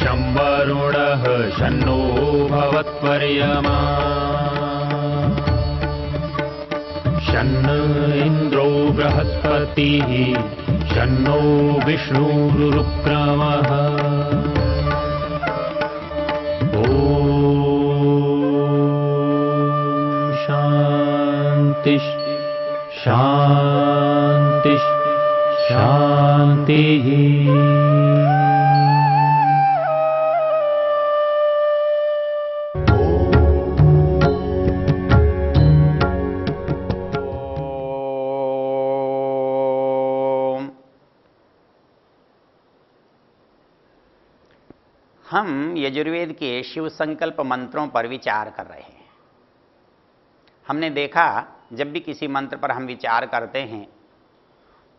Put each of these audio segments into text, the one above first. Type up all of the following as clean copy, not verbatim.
शं वरुणः शन्नो भवत्पर्यमा शन्न इन्द्रो बृहस्पतिः शन्नो विष्णुरुक्रमः ॐ शान्ति शान्ति शान्तिः। हम यजुर्वेद के शिव संकल्प मंत्रों पर विचार कर रहे हैं। हमने देखा जब भी किसी मंत्र पर हम विचार करते हैं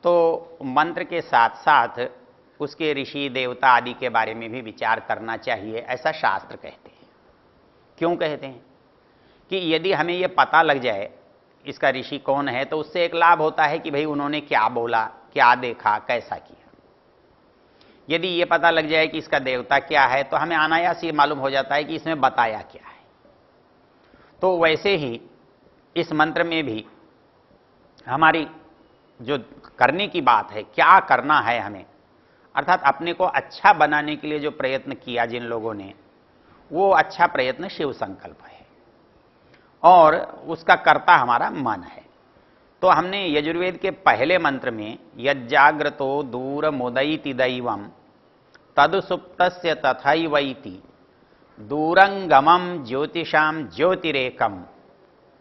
तो मंत्र के साथ साथ उसके ऋषि देवता आदि के बारे में भी विचार करना चाहिए, ऐसा शास्त्र कहते हैं। क्यों कहते हैं? कि यदि हमें यह पता लग जाए इसका ऋषि कौन है तो उससे एक लाभ होता है कि भाई उन्होंने क्या बोला, क्या देखा, कैसा किया। यदि ये पता लग जाए कि इसका देवता क्या है तो हमें अनायास ये मालूम हो जाता है कि इसमें बताया क्या है। तो वैसे ही इस मंत्र में भी हमारी जो करने की बात है, क्या करना है हमें, अर्थात अपने को अच्छा बनाने के लिए जो प्रयत्न किया जिन लोगों ने, वो अच्छा प्रयत्न शिव संकल्प है और उसका कर्ता हमारा मन है। तो हमने यजुर्वेद के पहले मंत्र में यज्जाग्रतो दूर मुदयति दैवम तदुसुप्तस्य तथैवैति दूरंगमम ज्योतिषाम ज्योतिरेकम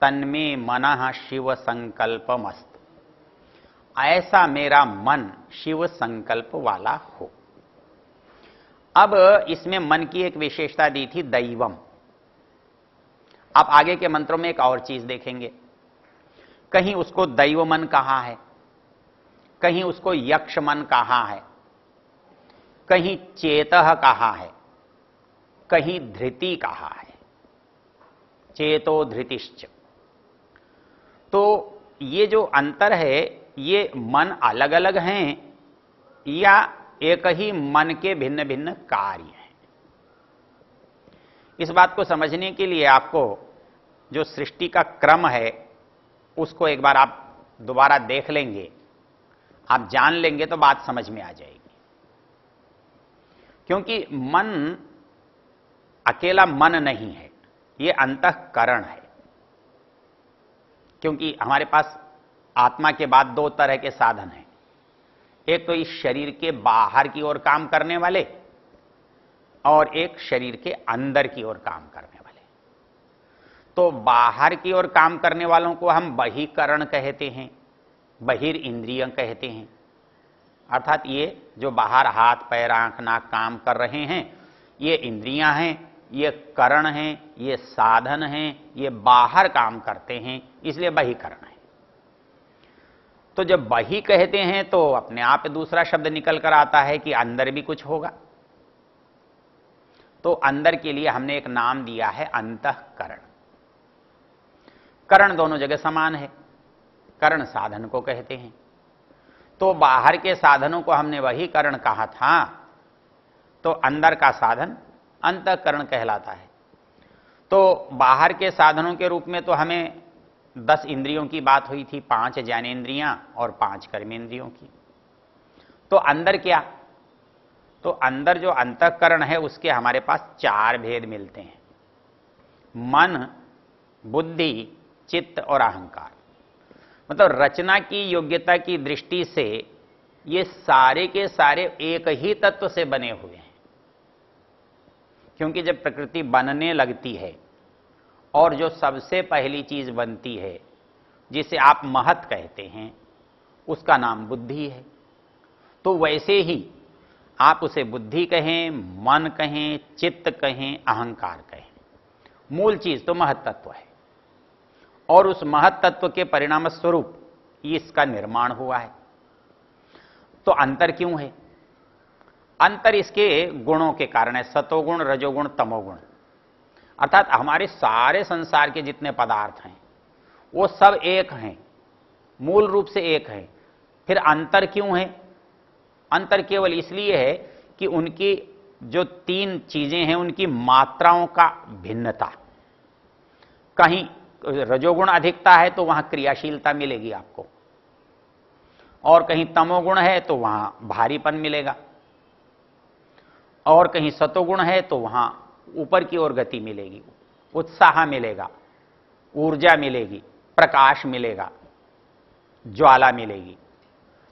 तन्मे मनः शिव संकल्पमस्त। ऐसा मेरा मन शिव संकल्प वाला हो। अब इसमें मन की एक विशेषता दी थी दैवम। आप आगे के मंत्रों में एक और चीज देखेंगे, कहीं उसको दैव मन कहा है, कहीं उसको यक्ष मन कहा है, कहीं चेतः कहा है, कहीं धृति कहा है, चेतो धृतिश्च। तो ये जो अंतर है, ये मन अलग अलग हैं या एक ही मन के भिन्न भिन्न कार्य हैं। इस बात को समझने के लिए आपको जो सृष्टि का क्रम है उसको एक बार आप दोबारा देख लेंगे, आप जान लेंगे तो बात समझ में आ जाएगी। क्योंकि मन अकेला मन नहीं है, ये अंतःकरण है। क्योंकि हमारे पास आत्मा के बाद दो तरह के साधन हैं, एक तो इस शरीर के बाहर की ओर काम करने वाले और एक शरीर के अंदर की ओर काम करने वाले। तो बाहर की ओर काम करने वालों को हम बहिकरण कहते हैं, बहिर इंद्रिय कहते हैं। अर्थात ये जो बाहर हाथ पैर आंख नाक काम कर रहे हैं, ये इंद्रियां हैं, ये करण हैं, ये साधन हैं, ये बाहर काम करते हैं, इसलिए बहिकरण है। तो जब बहि कहते हैं तो अपने आप दूसरा शब्द निकल कर आता है कि अंदर भी कुछ होगा। तो अंदर के लिए हमने एक नाम दिया है अंतःकरण। करण दोनों जगह समान है, करण साधन को कहते हैं। तो बाहर के साधनों को हमने वही करण कहा था, तो अंदर का साधन अंतःकरण कहलाता है। तो बाहर के साधनों के रूप में तो हमें 10 इंद्रियों की बात हुई थी, 5 ज्ञानेंद्रियां और 5 कर्मेंद्रियों की। तो अंदर क्या? तो अंदर जो अंतःकरण है उसके हमारे पास 4 भेद मिलते हैं, मन, बुद्धि, चित्त और अहंकार। मतलब रचना की योग्यता की दृष्टि से ये सारे के सारे एक ही तत्व से बने हुए हैं। क्योंकि जब प्रकृति बनने लगती है और जो सबसे पहली चीज बनती है जिसे आप महत कहते हैं, उसका नाम बुद्धि है। तो वैसे ही आप उसे बुद्धि कहें, मन कहें, चित्त कहें, अहंकार कहें, मूल चीज तो महत तत्व है और उस महत तत्व के परिणाम स्वरूप इसका निर्माण हुआ है। तो अंतर क्यों है? अंतर इसके गुणों के कारण है, सतोगुण, रजोगुण, तमोगुण। अर्थात हमारे सारे संसार के जितने पदार्थ हैं वो सब एक हैं, मूल रूप से एक हैं। फिर अंतर क्यों है? अंतर केवल इसलिए है कि उनकी जो तीन चीजें हैं उनकी मात्राओं का भिन्नता। कहीं रजोगुण अधिकता है तो वहां क्रियाशीलता मिलेगी आपको, और कहीं तमोगुण है तो वहां भारीपन मिलेगा, और कहीं सतोगुण है तो वहां ऊपर की ओर गति मिलेगी, उत्साह मिलेगा, ऊर्जा मिलेगी, प्रकाश मिलेगा, ज्वाला मिलेगी।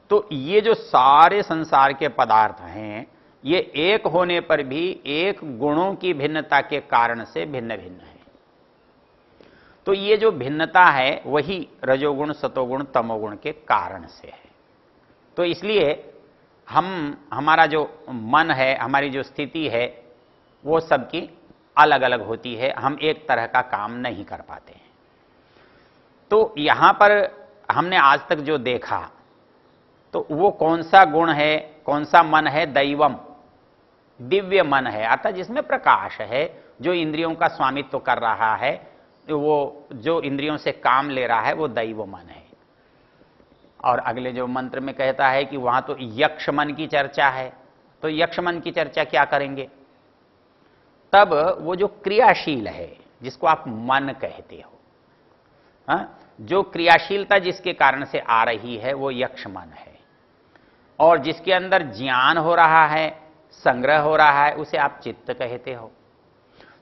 तो ये जो सारे संसार के पदार्थ हैं, ये एक होने पर भी एक गुणों की भिन्नता के कारण से भिन्न भिन्न है। तो ये जो भिन्नता है वही रजोगुण, सतोगुण, तमोगुण के कारण से है। तो इसलिए हमारा जो मन है, हमारी जो स्थिति है, वो सबकी अलग अलग होती है। हम एक तरह का काम नहीं कर पाते हैं। तो यहां पर हमने आज तक जो देखा, तो वो कौन सा गुण है, कौन सा मन है? दैवम, दिव्य मन है, अर्थात जिसमें प्रकाश है, जो इंद्रियों का स्वामित्व कर रहा है, वो जो इंद्रियों से काम ले रहा है, वो दैव मन है। और अगले जो मंत्र में कहता है कि वहां तो यक्ष मन की चर्चा है, तो यक्ष मन की चर्चा क्या करेंगे? तब वो जो क्रियाशील है, जिसको आप मन कहते हो, जो क्रियाशीलता जिसके कारण से आ रही है, वो यक्ष मन है। और जिसके अंदर ज्ञान हो रहा है, संग्रह हो रहा है, उसे आप चित्त कहते हो।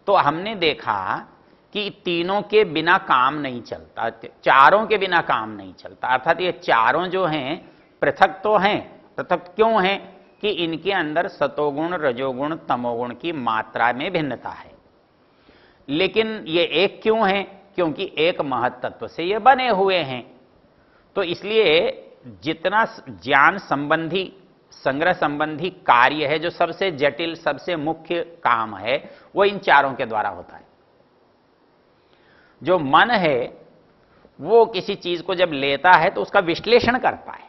तो हमने देखा कि तीनों के बिना काम नहीं चलता, चारों के बिना काम नहीं चलता। अर्थात ये चारों जो हैं पृथक तो हैं, पृथक क्यों हैं? कि इनके अंदर सतोगुण, रजोगुण, तमोगुण की मात्रा में भिन्नता है। लेकिन ये एक क्यों है? क्योंकि एक महत्त्व से ये बने हुए हैं। तो इसलिए जितना ज्ञान संबंधी, संग्रह संबंधी कार्य है, जो सबसे जटिल, सबसे मुख्य काम है, वो इन चारों के द्वारा होता है। जो मन है वो किसी चीज को जब लेता है तो उसका विश्लेषण करता है,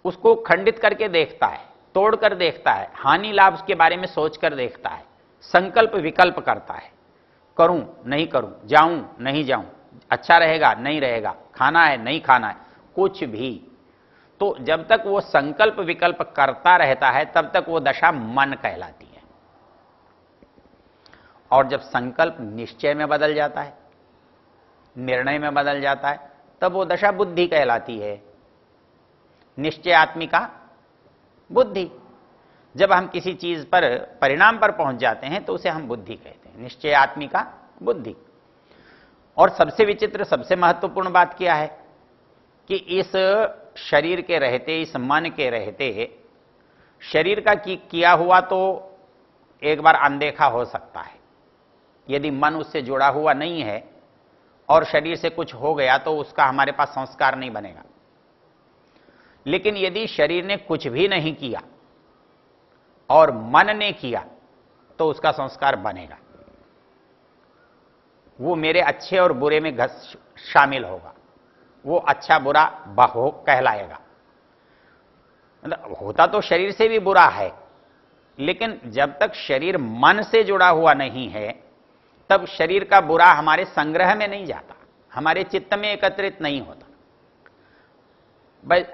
उसको खंडित करके देखता है, तोड़कर देखता है, हानि लाभ के बारे में सोचकर देखता है, संकल्प विकल्प करता है, करूं नहीं करूं, जाऊं नहीं जाऊं, अच्छा रहेगा नहीं रहेगा, खाना है नहीं खाना है, कुछ भी। तो जब तक वो संकल्प विकल्प करता रहता है तब तक वो दशा मन कहलाती है। और जब संकल्प निश्चय में बदल जाता है, निर्णय में बदल जाता है, तब वो दशा बुद्धि कहलाती है। निश्चयात्मिका बुद्धि। जब हम किसी चीज पर, परिणाम पर पहुंच जाते हैं तो उसे हम बुद्धि कहते हैं, निश्चयात्मिका बुद्धि। और सबसे विचित्र, सबसे महत्वपूर्ण बात क्या है कि इस शरीर के रहते, इस मन के रहते, शरीर का किया हुआ तो एक बार अनदेखा हो सकता है। यदि मन उससे जुड़ा हुआ नहीं है और शरीर से कुछ हो गया तो उसका हमारे पास संस्कार नहीं बनेगा। लेकिन यदि शरीर ने कुछ भी नहीं किया और मन ने किया तो उसका संस्कार बनेगा। वो मेरे अच्छे और बुरे में शामिल होगा, वो अच्छा बुरा बहु कहलाएगा। मतलब होता तो शरीर से भी बुरा है, लेकिन जब तक शरीर मन से जुड़ा हुआ नहीं है तब शरीर का बुरा हमारे संग्रह में नहीं जाता, हमारे चित्त में एकत्रित नहीं होता।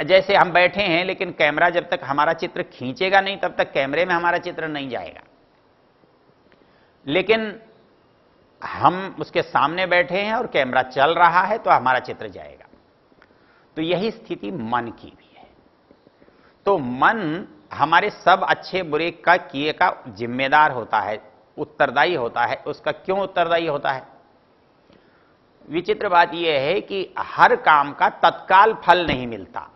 जैसे हम बैठे हैं, लेकिन कैमरा जब तक हमारा चित्र खींचेगा नहीं तब तक कैमरे में हमारा चित्र नहीं जाएगा। लेकिन हम उसके सामने बैठे हैं और कैमरा चल रहा है तो हमारा चित्र जाएगा। तो यही स्थिति मन की भी है। तो मन हमारे सब अच्छे बुरे का किए का जिम्मेदार होता है, उत्तरदायी होता है। उसका क्यों उत्तरदायी होता है? विचित्र बात यह है कि हर काम का तत्काल फल नहीं मिलता।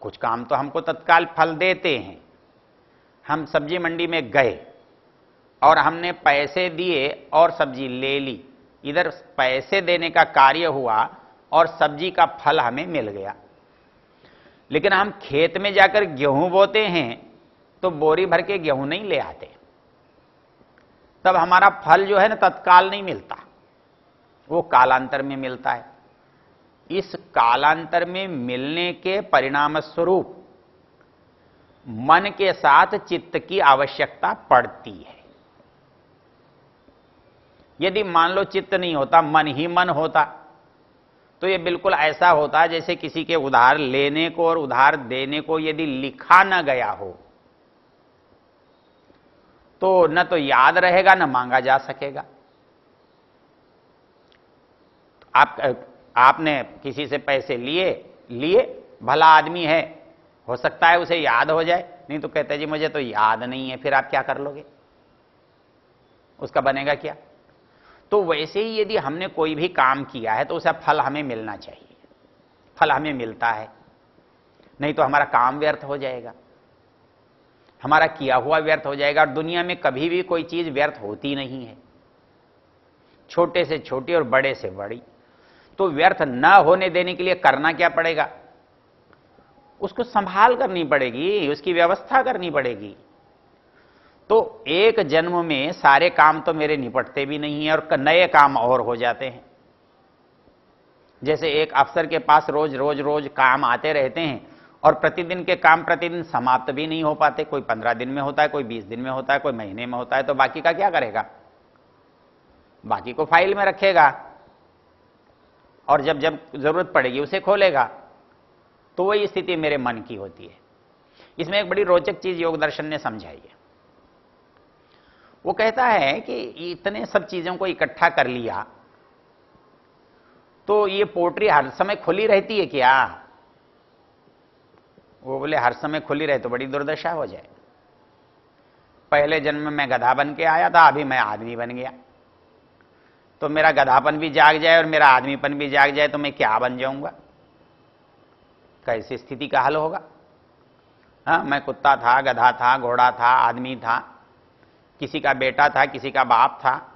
कुछ काम तो हमको तत्काल फल देते हैं। हम सब्जी मंडी में गए और हमने पैसे दिए और सब्जी ले ली, इधर पैसे देने का कार्य हुआ और सब्जी का फल हमें मिल गया। लेकिन हम खेत में जाकर गेहूं बोते हैं तो बोरी भर के गेहूं नहीं ले आते, तब हमारा फल जो है ना तत्काल नहीं मिलता, वो कालांतर में मिलता है। इस कालांतर में मिलने के परिणाम स्वरूप मन के साथ चित्त की आवश्यकता पड़ती है। यदि मान लो चित्त नहीं होता, मन ही मन होता, तो यह बिल्कुल ऐसा होता जैसे किसी के उधार लेने को और उधार देने को यदि लिखा न गया हो तो न तो याद रहेगा न मांगा जा सकेगा। आपने किसी से पैसे लिए भला आदमी है, हो सकता है उसे याद हो जाए, नहीं तो कहते जी मुझे तो याद नहीं है, फिर आप क्या कर लोगे, उसका बनेगा क्या। तो वैसे ही यदि हमने कोई भी काम किया है तो उसका फल हमें मिलना चाहिए, फल हमें मिलता है, नहीं तो हमारा काम व्यर्थ हो जाएगा, हमारा किया हुआ व्यर्थ हो जाएगा। और दुनिया में कभी भी कोई चीज व्यर्थ होती नहीं है, छोटे से छोटी और बड़े से बड़ी। तो व्यर्थ न होने देने के लिए करना क्या पड़ेगा, उसको संभाल करनी पड़ेगी, उसकी व्यवस्था करनी पड़ेगी। तो एक जन्म में सारे काम तो मेरे निपटते भी नहीं है और नए काम और हो जाते हैं। जैसे एक अफसर के पास रोज रोज रोज काम आते रहते हैं और प्रतिदिन के काम प्रतिदिन समाप्त भी नहीं हो पाते, कोई 15 दिन में होता है, कोई 20 दिन में होता है, कोई महीने में होता है, तो बाकी का क्या करेगा, बाकी को फाइल में रखेगा और जब जब जरूरत पड़ेगी उसे खोलेगा। तो वही स्थिति मेरे मन की होती है। इसमें एक बड़ी रोचक चीज योग दर्शन ने समझाई है। वो कहता है कि इतने सब चीजों को इकट्ठा कर लिया तो ये पोट्री हर समय खुली रहती है क्या। वो बोले हर समय खुली रहे तो बड़ी दुर्दशा हो जाए। पहले जन्म में मैं गधा बन के आया था, अभी मैं आदमी बन गया, तो मेरा गधापन भी जाग जाए और मेरा आदमीपन भी जाग जाए तो मैं क्या बन जाऊंगा, कैसी स्थिति का हल होगा। हाँ, मैं कुत्ता था, गधा था, घोड़ा था, आदमी था, किसी का बेटा था, किसी का बाप था,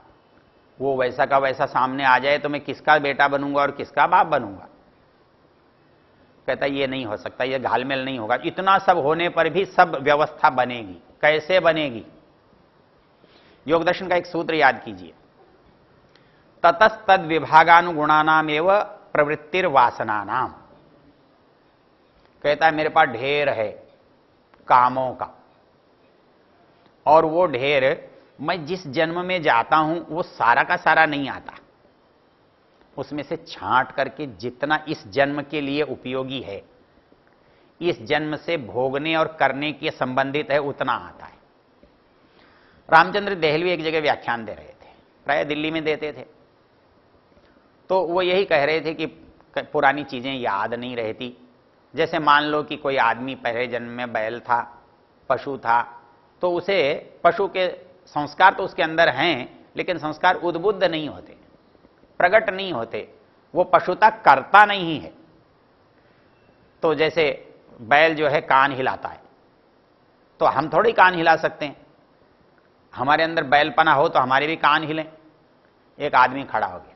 वो वैसा का वैसा सामने आ जाए तो मैं किसका बेटा बनूंगा और किसका बाप बनूंगा। कहता ये नहीं हो सकता, ये घालमेल नहीं होगा। इतना सब होने पर भी सब व्यवस्था बनेगी, कैसे बनेगी। योग दर्शन का एक सूत्र याद कीजिए, ततस्तद विभागानुगुणानाम एवं प्रवृत्तिर वासनानाम। कहता है मेरे पास ढेर है कामों का, और वो ढेर मैं जिस जन्म में जाता हूं वो सारा का सारा नहीं आता, उसमें से छांट करके जितना इस जन्म के लिए उपयोगी है, इस जन्म से भोगने और करने के संबंधित है, उतना आता है। रामचंद्र देहलवी एक जगह व्याख्यान दे रहे थे, प्राय दिल्ली में देते थे, तो वो यही कह रहे थे कि पुरानी चीजें याद नहीं रहती। जैसे मान लो कि कोई आदमी पहले जन्म में बैल था, पशु था, तो उसे पशु के संस्कार तो उसके अंदर हैं, लेकिन संस्कार उद्बुद्ध नहीं होते, प्रकट नहीं होते, वो पशुता करता नहीं है। तो जैसे बैल जो है कान हिलाता है, तो हम थोड़ी कान हिला सकते हैं, हमारे अंदर बैलपना हो तो हमारे भी कान हिलें। एक आदमी खड़ा हो गया,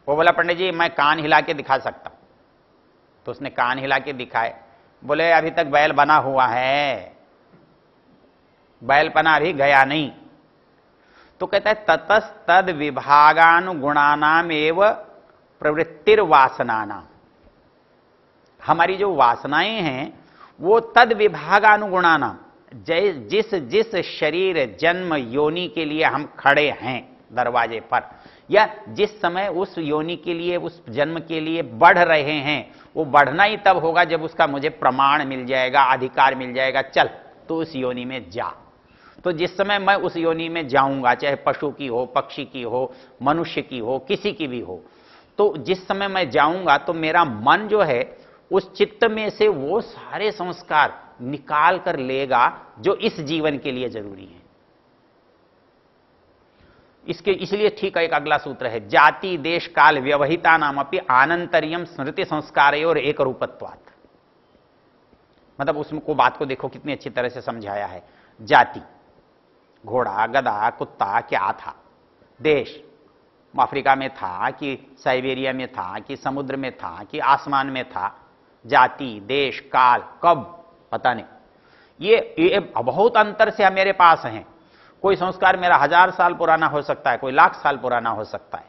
वो बोला पंडित जी मैं कान हिला के दिखा सकता हूं। तो उसने कान हिला के दिखाए, बोले अभी तक बैल बना हुआ है, बैलपना अभी गया नहीं। तो कहता है ततस्तद विभागानुगुणानाम एवं प्रवृत्तिर वासनानाम। हमारी जो वासनाएं हैं वो तद विभागानुगुणानाम, जिस जिस शरीर जन्म योनि के लिए हम खड़े हैं दरवाजे पर, या जिस समय उस योनि के लिए उस जन्म के लिए बढ़ रहे हैं, वो बढ़ना ही तब होगा जब उसका मुझे प्रमाण मिल जाएगा, अधिकार मिल जाएगा, चल तो उस योनि में जा। तो जिस समय मैं उस योनि में जाऊंगा, चाहे पशु की हो, पक्षी की हो, मनुष्य की हो, किसी की भी हो, तो जिस समय मैं जाऊंगा तो मेरा मन जो है उस चित्त में से वो सारे संस्कार निकाल कर लेगा जो इस जीवन के लिए जरूरी है। इसलिए ठीक एक अगला सूत्र है, जाति देश काल व्यवहिता नाम अपनी आनंतरियम स्मृति संस्कार और एक रूपत्वात्। मतलब उसको बात को देखो कितनी अच्छी तरह से समझाया है। जाति घोड़ा, गधा, कुत्ता क्या था, देश अफ्रीका में था कि साइबेरिया में था कि समुद्र में था कि आसमान में था, जाति देश काल कब पता नहीं, ये बहुत अंतर से मेरे पास हैं। कोई संस्कार मेरा 1000 साल पुराना हो सकता है, कोई 1,00,000 साल पुराना हो सकता है,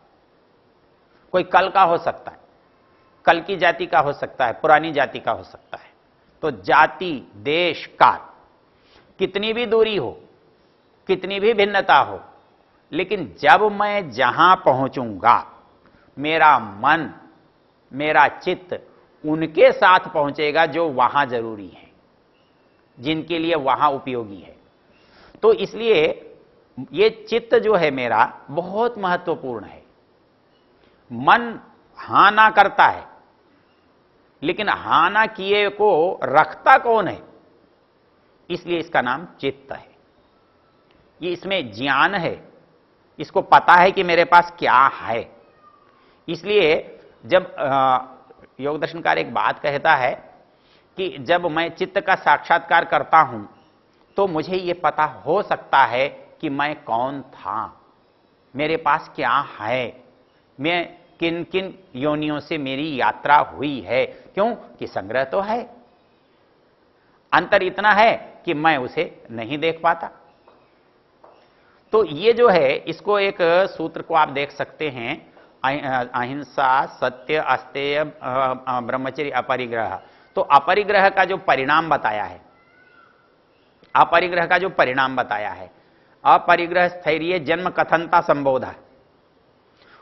कोई कल का हो सकता है, कल की जाति का हो सकता है, पुरानी जाति का हो सकता है। तो जाति देश काल कितनी भी दूरी हो, कितनी भी भिन्नता हो, लेकिन जब मैं जहां पहुंचूंगा मेरा मन मेरा चित्त उनके साथ पहुंचेगा जो वहां जरूरी है, जिनके लिए वहां उपयोगी है। तो इसलिए ये चित्त जो है मेरा बहुत महत्वपूर्ण है। मन हां ना करता है, लेकिन हां ना किए को रखता कौन है? इसलिए इसका नाम चित्त है। ये इसमें ज्ञान है, इसको पता है कि मेरे पास क्या है। इसलिए जब योग दर्शनकार एक बात कहता है कि जब मैं चित्त का साक्षात्कार करता हूं तो मुझे यह पता हो सकता है कि मैं कौन था, मेरे पास क्या है, मैं किन किन योनियों से मेरी यात्रा हुई है। क्यों कि संग्रह तो है, अंतर इतना है कि मैं उसे नहीं देख पाता। तो ये जो है, इसको एक सूत्र को आप देख सकते हैं, अहिंसा, सत्य, अस्तेय, ब्रह्मचर्य, अपरिग्रह। तो अपरिग्रह का जो परिणाम बताया है, अपरिग्रह का जो परिणाम बताया है, अपरिग्रह स्थैर्य जन्म कथनता संबोधा।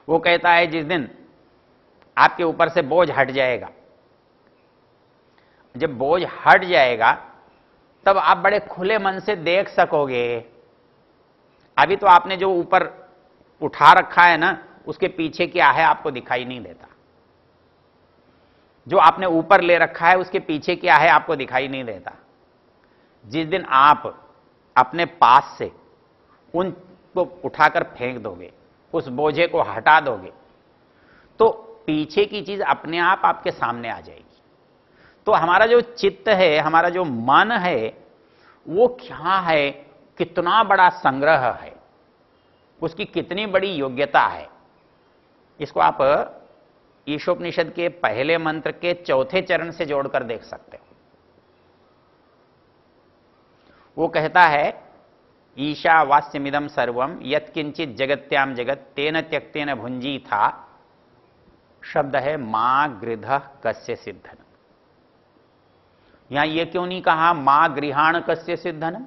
वो कहता है जिस दिन आपके ऊपर से बोझ हट जाएगा, जब बोझ हट जाएगा तब आप बड़े खुले मन से देख सकोगे। अभी तो आपने जो ऊपर उठा रखा है ना, उसके पीछे क्या है आपको दिखाई नहीं देता। जो आपने ऊपर ले रखा है उसके पीछे क्या है आपको दिखाई नहीं देता। जिस दिन आप अपने पास से उनको उठाकर फेंक दोगे, उस बोझे को हटा दोगे, तो पीछे की चीज अपने आप आपके सामने आ जाएगी। तो हमारा जो चित्त है, हमारा जो मन है, वो क्या है, कितना बड़ा संग्रह है, उसकी कितनी बड़ी योग्यता है। इसको आप ईशोपनिषद के पहले मंत्र के चौथे चरण से जोड़कर देख सकते हो। वो कहता है ईशावास्यमिदं सर्वम यत्किंचित जगत्याम जगत तेन त्यक्तेन भुंजी था। शब्द है मां गृध कस्य सिद्धन। यहां ये क्यों नहीं कहा मां गृहाण कस्य सिद्धन?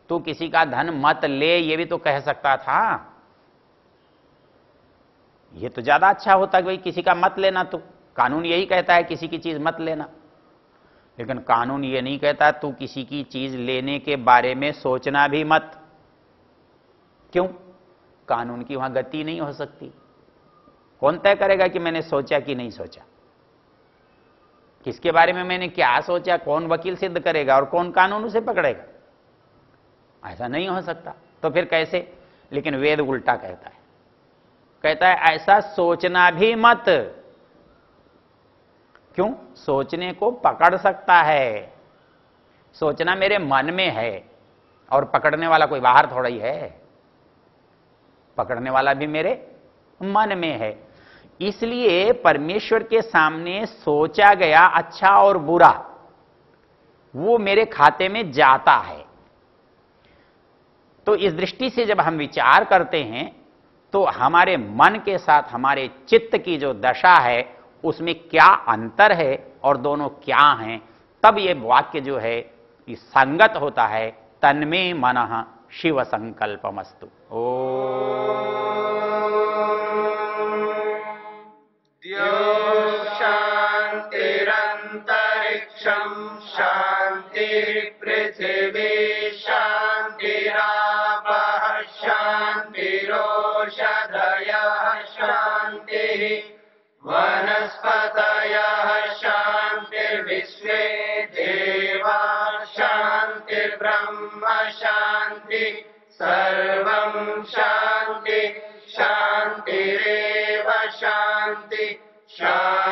तू किसी का धन मत ले, ये भी तो कह सकता था। ये तो ज्यादा अच्छा होता कि भाई किसी का मत लेना। तो कानून यही कहता है किसी की चीज मत लेना, लेकिन कानून ये नहीं कहता तू किसी की चीज लेने के बारे में सोचना भी मत। क्यों? कानून की वहां गति नहीं हो सकती। कौन तय करेगा कि मैंने सोचा कि नहीं सोचा? किसके बारे में मैंने क्या सोचा, कौन वकील सिद्ध करेगा और कौन कानून उसे पकड़ेगा? ऐसा नहीं हो सकता। तो फिर कैसे? लेकिन वेद उल्टा कहता है, कहता है ऐसा सोचना भी मत। क्यों? सोचने को पकड़ सकता है। सोचना मेरे मन में है और पकड़ने वाला कोई बाहर थोड़ा ही है, पकड़ने वाला भी मेरे मन में है। इसलिए परमेश्वर के सामने सोचा गया अच्छा और बुरा वो मेरे खाते में जाता है। तो इस दृष्टि से जब हम विचार करते हैं तो हमारे मन के साथ हमारे चित्त की जो दशा है उसमें क्या अंतर है और दोनों क्या हैं, तब ये वाक्य जो है ये संगत होता है। तन्मे मनः शिव संकल्पमस्तु। शांतिरंतरिक्षं शांति पृथिवी शांतिरापः शांतिरोषधयः शांतिः वनस्पतयः शांतिर्विश्वे देवा शांतिर्ब्रह्म शांति सर्वं शांति शांतिरेव शांति शांति